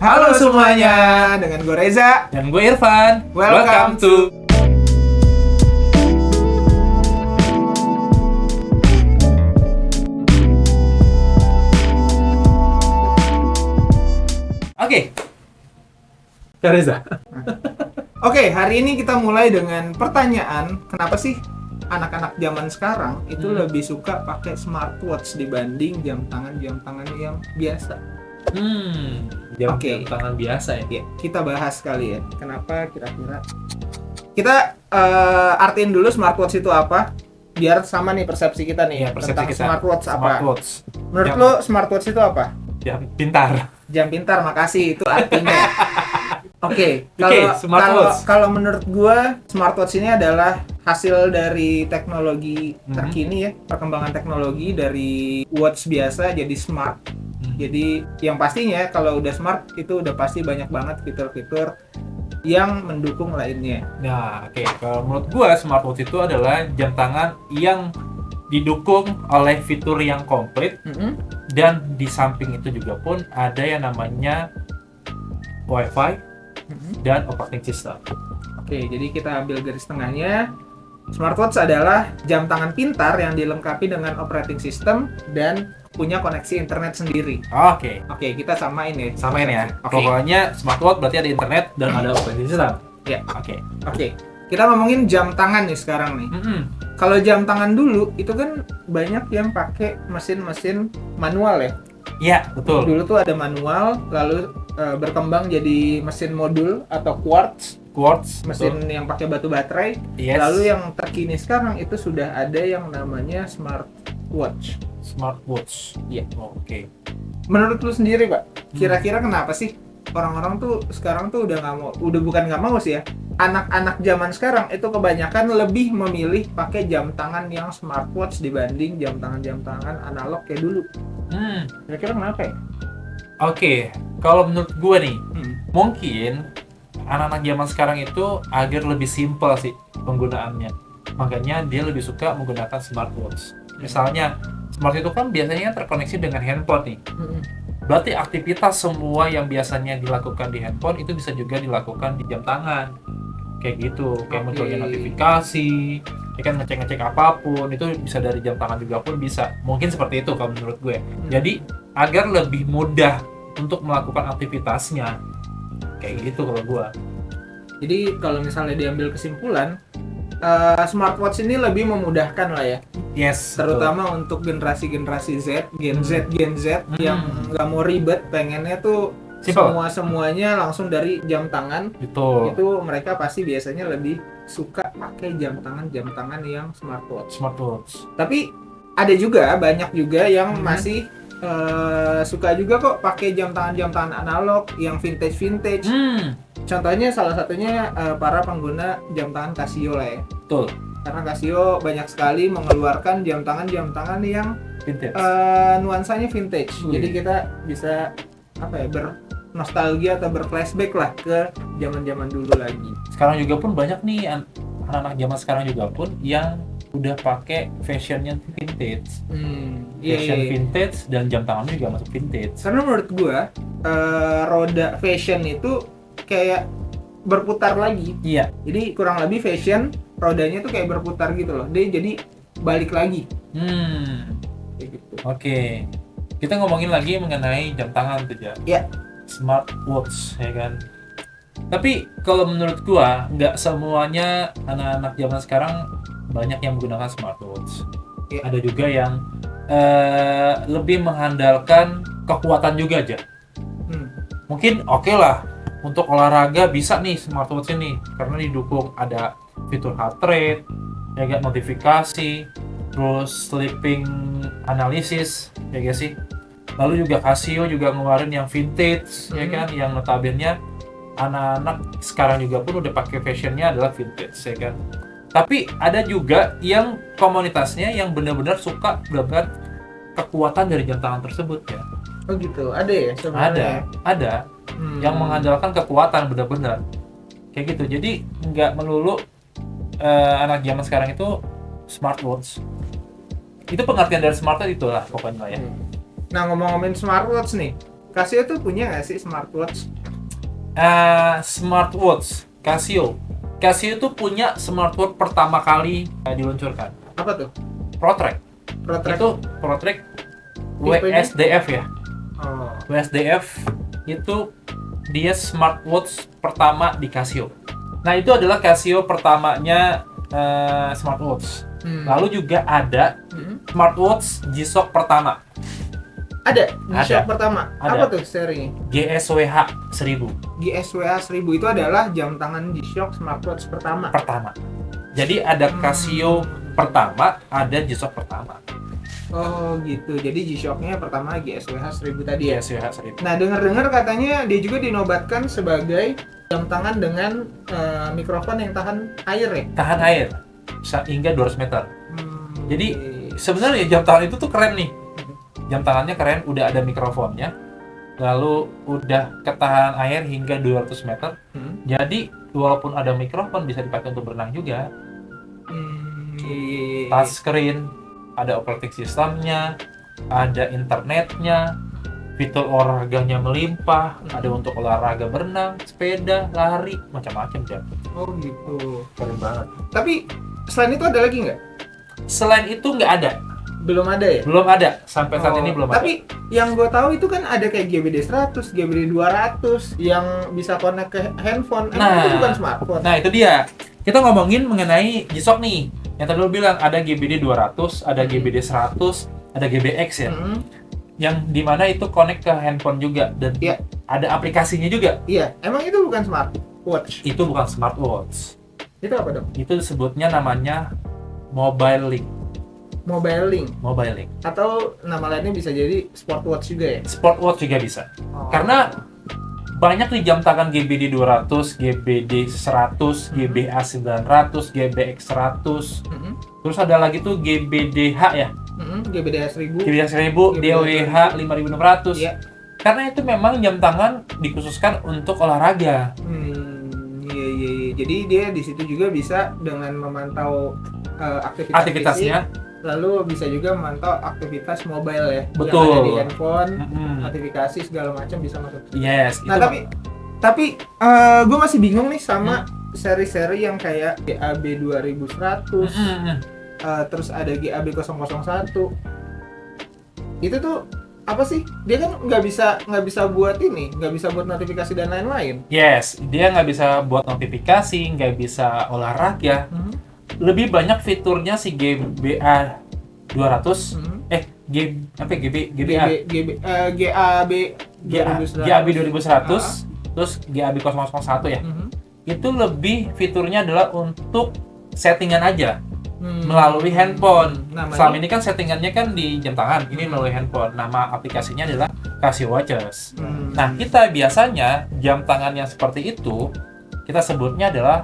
Halo semuanya, dengan gue Reza Dan gue Irfan. Welcome to Oke, Kak Reza. Oke, hari ini kita mulai dengan pertanyaan, kenapa sih anak-anak zaman sekarang itu lebih suka pakai smartwatch dibanding jam tangan yang biasa? Jam Oke. tangan biasa ya. Ya, kita bahas kali ya. Kenapa kira-kira? Kita artiin dulu smartwatch itu apa, biar sama nih persepsi kita nih Iya, persepsi tentang kita. smartwatch apa. Smartwatch. Menurut Jam- lo smartwatch itu apa? Jam pintar. Jam pintar, makasih, itu artinya. Oke, Oke, smartwatch. kalau menurut gua smartwatch ini adalah hasil dari teknologi terkini ya, perkembangan teknologi dari watch biasa jadi smart. Jadi yang pastinya kalau udah smart itu udah pasti banyak banget fitur-fitur yang mendukung lainnya. Nah, oke. Kalau menurut gue smartwatch itu adalah jam tangan yang didukung oleh fitur yang komplit, dan di samping itu juga pun ada yang namanya Wi-Fi dan operating system. Oke, jadi kita ambil garis tengahnya. Smartwatch adalah jam tangan pintar yang dilengkapi dengan operating system dan punya koneksi internet sendiri. Oke. Oke, kita samain ya. Samain ya. Oke. Pokoknya smartwatch berarti ada internet dan ada operating system. Ya. Oke. Oke, kita ngomongin jam tangan nih sekarang nih. Kalau jam tangan dulu itu kan banyak yang pakai mesin-mesin manual ya. Iya, betul. Dulu tuh ada manual, lalu berkembang jadi mesin modul atau Quartz, mesin yang pakai batu baterai. Yes. Lalu yang terkini sekarang itu sudah ada yang namanya smartwatch. Smartwatch. Iya. Oke. Menurut lu sendiri, Pak, kira-kira kenapa sih orang-orang tuh sekarang tuh udah bukan nggak mau sih ya, anak-anak zaman sekarang itu kebanyakan lebih memilih pakai jam tangan yang smartwatch dibanding jam tangan analog kayak dulu. Kira-kira kenapa ya? Oke, kalau menurut gue nih, mungkin anak-anak zaman sekarang itu agar lebih simpel sih penggunaannya. Makanya dia lebih suka menggunakan smartwatch. Misalnya, smart itu kan biasanya terkoneksi dengan handphone nih. Berarti aktivitas semua yang biasanya dilakukan di handphone itu bisa juga dilakukan di jam tangan. Kayak gitu, kayak munculnya notifikasi, ya kan ngecek-ngecek apapun, itu bisa dari jam tangan juga pun bisa. Mungkin seperti itu kalau menurut gue. Jadi, agar lebih mudah untuk melakukan aktivitasnya. Kayak gitu kalau gue. Jadi kalau misalnya diambil kesimpulan, smartwatch ini lebih memudahkan lah ya. Yes, Terutama untuk generasi-generasi Z, Gen Z yang nggak mau ribet, pengennya tuh Simple. semuanya langsung dari jam tangan. betul. Itu mereka pasti biasanya lebih suka pakai jam tangan yang smartwatch. Smartwatch. Tapi ada juga, banyak juga yang masih suka juga kok pakai jam tangan analog yang vintage. Contohnya salah satunya para pengguna jam tangan Casio lah ya. Betul. Karena Casio banyak sekali mengeluarkan jam tangan yang Vintage. nuansanya vintage. Jadi kita bisa bernostalgia atau berflashback lah ke zaman-zaman dulu lagi. Sekarang juga pun banyak nih anak-anak zaman sekarang juga pun yang udah pakai fashionnya vintage. Fashion vintage dan jam tangannya juga masuk vintage. Karena menurut gua roda fashion itu kayak berputar lagi. Iya. Jadi kurang lebih fashion rodanya tuh kayak berputar gitu loh. Dia jadi balik lagi. Kayak gitu. Oke. Kita ngomongin lagi mengenai jam tangan tuh ya. Ya. Smartwatch ya kan. Tapi kalau menurut gua nggak semuanya anak-anak zaman sekarang banyak yang menggunakan smartwatch. Ya. Ada juga yang lebih mengandalkan kekuatan juga aja. Mungkin oke lah untuk olahraga bisa nih smartwatch ini karena didukung ada fitur heart rate, ya kan, notifikasi, terus sleeping analysis, ya gak sih? Lalu juga Casio juga ngeluarin yang vintage, ya kan, yang notabene anak-anak sekarang juga pun udah pakai fashionnya adalah vintage, ya kan. Tapi ada juga yang komunitasnya yang benar-benar suka benar-benar kekuatan dari jam tangan tersebut ya. Oh gitu, ada ya sebenarnya. Ada yang mengandalkan kekuatan benar-benar kayak gitu. Jadi nggak melulu anak zaman sekarang itu smartwatch. Itu pengertian dari smartwatch itulah pokoknya ya. Nah, ngomong-ngomongin smartwatch nih, Casio tuh punya nggak sih smartwatch? Smartwatch Casio. Casio tuh punya smartwatch pertama kali diluncurkan. Apa tuh? ProTrack. ProTrack. Itu ProTrack Tipenya? WSDF ya. Oh. WSDF itu dia smartwatch pertama di Casio. Nah, itu adalah Casio pertamanya smartwatch. Lalu juga ada smartwatch G-Shock pertama. Ada Ada. G-Shock pertama. Ada. Apa tuh serinya? GSWH 1000 GSWA 1000 itu adalah jam tangan G-Shock smartwatch pertama. Jadi ada Casio pertama, ada G-Shock pertama. Oh gitu. Jadi G-Shock-nya pertama GSWH 1000 tadi ya. GSWH 1000. Nah, dengar-dengar katanya dia juga dinobatkan sebagai jam tangan dengan mikrofon yang tahan air ya. Tahan air hingga 200 meter. Jadi Oke. sebenarnya jam tangan itu tuh keren nih. Jam tangannya keren, udah ada mikrofonnya. Lalu udah ketahan air hingga 200 meter. Jadi walaupun ada mikrofon bisa dipakai untuk berenang juga. Iya. Touchscreen, ada operating systemnya, ada internetnya, fitur olahraganya melimpah, ada untuk olahraga berenang, sepeda, lari, macam-macam jam. Oh gitu. Keren banget. Tapi selain itu ada lagi nggak? Selain itu nggak ada, Belum ada ya? belum ada sampai saat ini belum ada. Tapi yang gue tahu itu kan ada kayak GBD 100, GBD 200 yang bisa connect ke handphone. Emang itu bukan smartphone. Nah itu dia. Kita ngomongin mengenai G-Shock nih. Yang tadi lo bilang ada GBD 200, ada GBD 100, ada GBX ya. Yang dimana itu connect ke handphone juga dan Iya. ada aplikasinya juga. Iya, emang itu bukan smartwatch. Itu bukan smartwatch. Itu apa dong? Itu disebutnya namanya Mobile Link. Mobile Link Mobile Link. atau nama lainnya bisa jadi smartwatch juga ya? Sportwatch juga bisa. Oh. Karena banyak nih jam tangan GBD 200, GBD 100, GBA 900, GBX 100. Terus ada lagi tuh GBDH ya. GBD 1000. GBD 1000, DWH 5600. Iya. Karena itu memang jam tangan dikhususkan untuk olahraga. Iya. Jadi dia di situ juga bisa dengan memantau Aktivitasnya. fisik, lalu bisa juga memantau aktivitas mobile ya. Betul. Yang ada di handphone, Mm-mm. notifikasi segala macam bisa masuk. Yes. Nah, itu tapi gue masih bingung nih sama seri-seri yang kayak GAB 2100, terus ada GAB 001. Itu tuh apa sih? Dia kan nggak bisa buat ini, nggak bisa buat notifikasi dan lain-lain. Yes, dia nggak bisa buat notifikasi, nggak bisa olahraga. Lebih banyak fiturnya si GBA 200, GBA, GAB 2100, terus GAB 001 ya. Itu lebih fiturnya adalah untuk settingan aja melalui handphone. Namanya? Selama ini kan settingannya kan di jam tangan, ini melalui handphone. Nama aplikasinya adalah Casio Watches. Nah, kita biasanya jam tangan yang seperti itu kita sebutnya adalah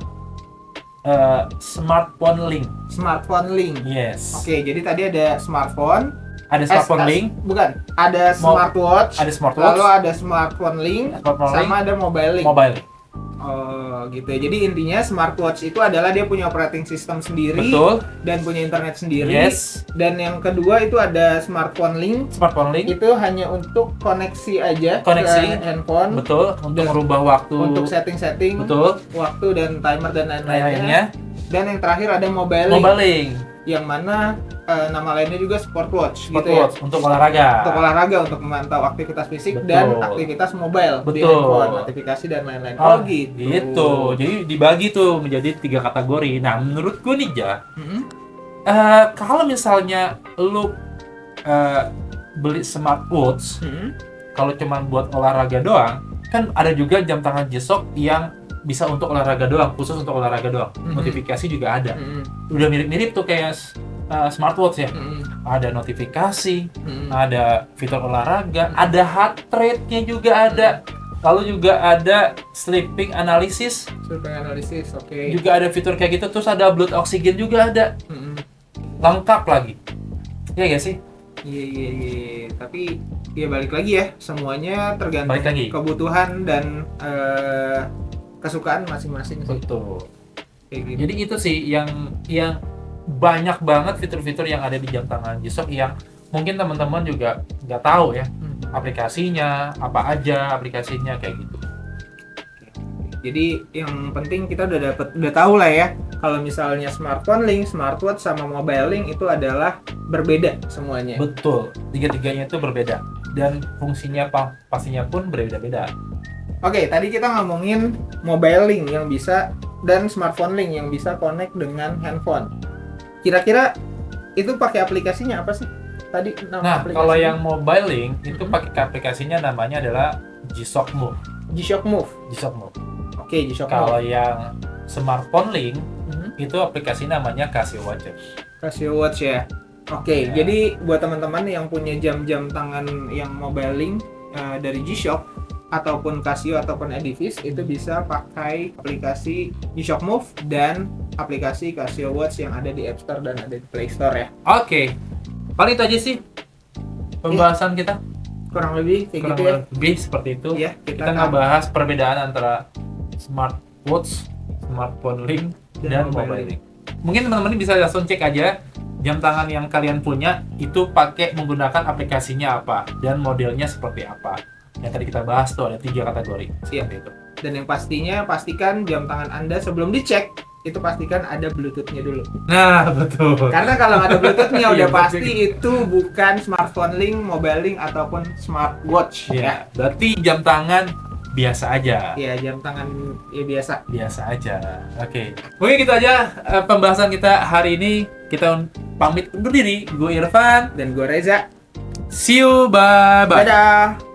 smartphone link. Smartphone link. Yes. Oke, jadi tadi ada smartphone. Ada smartphone link, Bukan, ada smartwatch. ada smartwatch, Lalu ada smartphone link, Smartphone sama link, ada mobile link. mobile link. Oh, gitu ya. Jadi intinya smartwatch itu adalah dia punya operating system sendiri Betul. dan punya internet sendiri. Yes. Dan yang kedua itu ada smartphone link. Smartphone link. Itu hanya untuk koneksi aja Koneksi. ke handphone. Betul. Untuk Dan merubah waktu. Untuk setting-setting Betul. waktu dan timer dan lain-lainnya. Lainnya. Dan yang terakhir ada mobile link. Mobile link. Yang mana nama lainnya juga sportwatch, gitu ya. Sportwatch untuk olahraga. Untuk olahraga, untuk memantau aktivitas fisik Betul. dan aktivitas mobile di Betul. handphone, notifikasi dan lain-lain. Oh, gitu. Gitu. Jadi dibagi tuh menjadi 3 kategori. Nah, menurut gue nih, Ja, kalau misalnya lu beli smartwatch, kalau cuma buat olahraga doang, kan ada juga jam tangan G-Shock yang bisa untuk olahraga doang, khusus untuk olahraga doang. Notifikasi juga ada. Udah mirip-mirip tuh kayak smartwatch ya. Ada notifikasi, ada fitur olahraga, ada heart rate-nya juga ada. Lalu juga ada sleeping analysis, Survei analisis, oke. juga ada fitur kayak gitu. Terus ada blood oxygen juga ada. Lengkap lagi. Iya gak sih? Iya. Tapi ya balik lagi ya, semuanya tergantung Balik lagi. kebutuhan dan kesukaan masing-masing sih. Betul. Kayak gitu. Jadi itu sih yang banyak banget fitur-fitur yang ada di jam tangan G-Shock yang mungkin teman-teman juga nggak tahu ya. aplikasinya, apa aja aplikasinya kayak gitu. Jadi yang penting kita udah tahu lah ya, kalau misalnya smartphone link, smartwatch sama mobile link itu adalah berbeda semuanya. Betul, tiga-tiganya itu berbeda dan fungsinya pastinya pun berbeda-beda. Oke, tadi kita ngomongin mobile link yang bisa dan smartphone link yang bisa connect dengan handphone. Kira-kira itu pakai aplikasinya apa sih? Tadi nama Nah, aplikasinya? kalau yang mobile link itu pakai aplikasinya namanya adalah G-Shock Move. G-Shock Move. G-Shock Move. Oke, G-Shock Move. Kalau yang smartphone link Mhm. itu aplikasi namanya Casio Watch. Casio Watch ya. Oke, Ya. jadi buat teman-teman yang punya jam-jam tangan yang mobile link dari G-Shock ataupun Casio ataupun Edifice itu bisa pakai aplikasi G-Shock Move dan aplikasi Casio Watch yang ada di App Store dan ada di Play Store ya. Oke. Paling itu aja sih pembahasan kita. Kurang lebih kayak Kurang gitu ya. lebih seperti itu. Iya, Kita ngebahas perbedaan antara smartwatch, smartphone link, dan mobile link. Mungkin teman-teman bisa langsung cek aja jam tangan yang kalian punya itu pakai menggunakan aplikasinya apa dan modelnya seperti apa. Yang tadi kita bahas tuh ada 3 kategori. Iya. Seperti itu. Dan yang pastinya pastikan jam tangan Anda sebelum dicek itu pastikan ada Bluetooth-nya dulu. Nah, betul. Karena kalau nggak ada Bluetooth-nya Iya, udah betul. pasti itu bukan smartphone link, mobile link ataupun smartwatch ya. Ya, berarti jam tangan biasa aja. Ya, jam tangan ya biasa. Biasa aja. Oke. Mungkin gitu aja pembahasan kita hari ini. Kita pamit undur diri. Gue Irfan. Dan gue Reza. See you. Bye bye. Dadah.